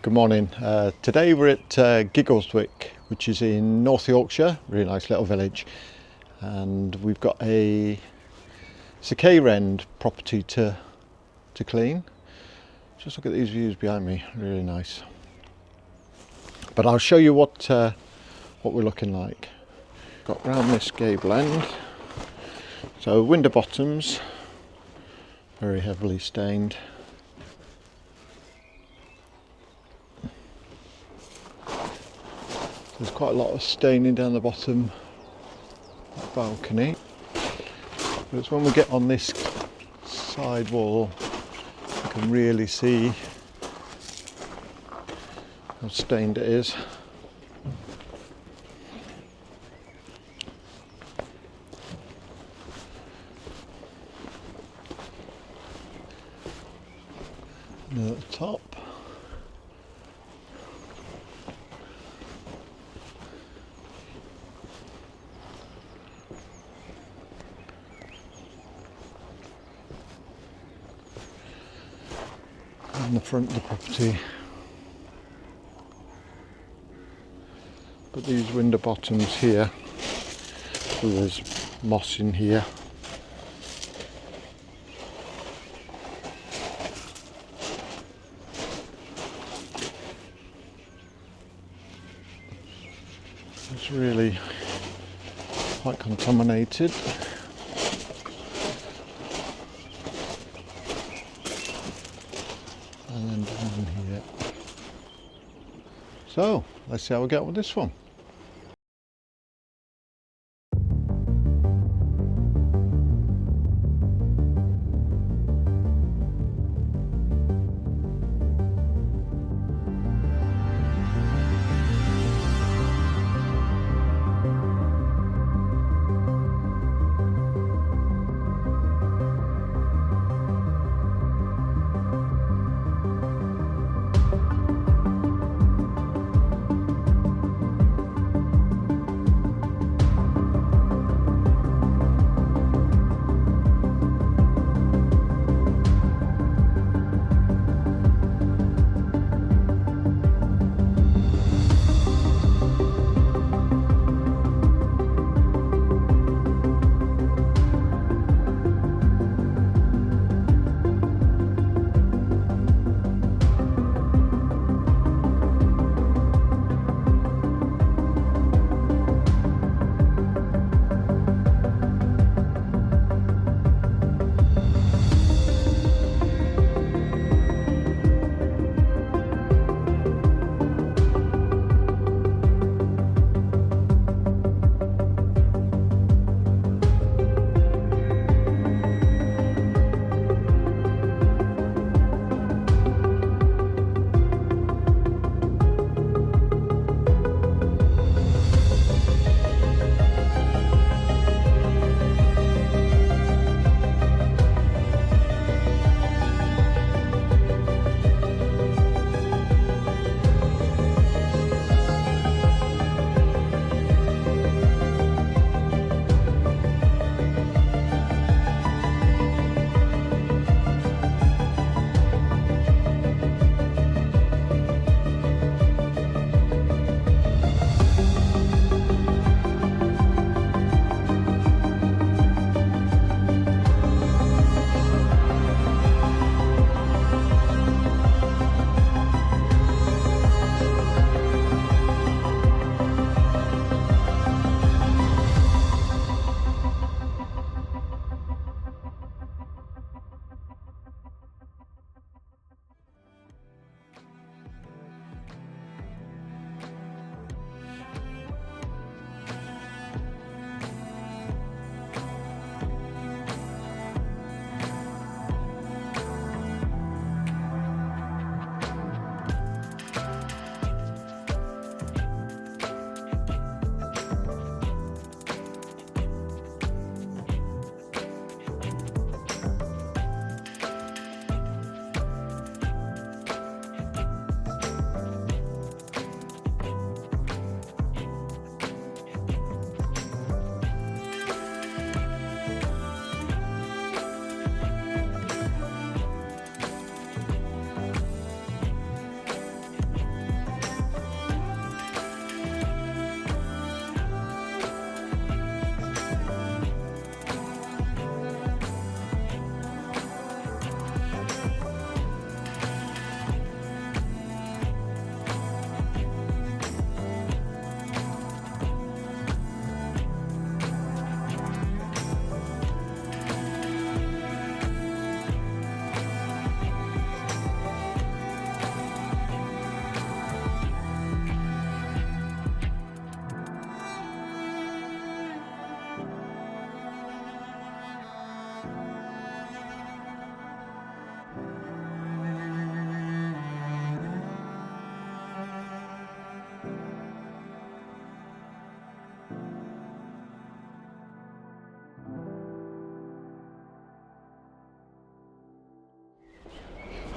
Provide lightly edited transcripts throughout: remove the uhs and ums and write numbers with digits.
Good morning. Today we're at Giggleswick, which is in North Yorkshire, really nice little village, and we've got a K-rend property to clean. Just look at these views behind me, really nice. But I'll show you what we're looking like. Got round this gable end, so window bottoms, very heavily stained. There's quite a lot of staining down the bottom balcony. But it's when we get on this side wall, you can really see how stained it is. And at the top, in the front of the property, but these window bottoms here, so there's moss in here. It's really quite contaminated. And then down here. So let's see how we get with this one.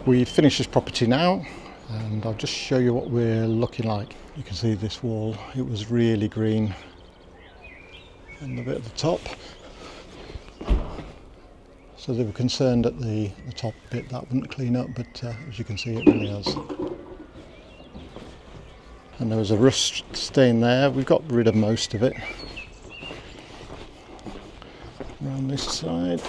We finished this property now, and I'll just show you what we're looking like. You can see this wall, it was really green, and the bit at the top. So they were concerned at the top bit that wouldn't clean up, but as you can see it really has. And there was a rust stain there. We've got rid of most of it. Around this side.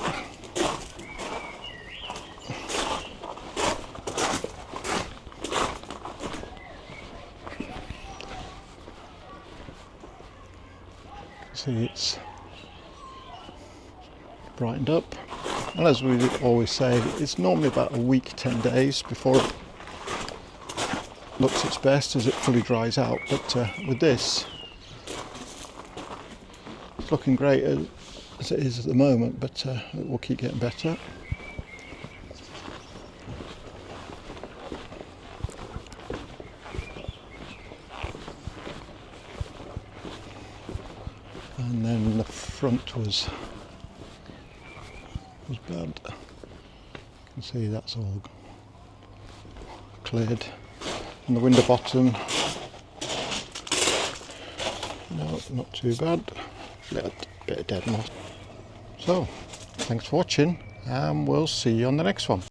See, it's brightened up. And as we always say, it's normally about a week, 10 days before it looks its best as it fully dries out. But with this, it's looking great as it is at the moment, but it will keep getting better. And then the front was bad. You can see that's all cleared. And the window bottom, no, not too bad. Little bit of dead moss. So, thanks for watching, and we'll see you on the next one.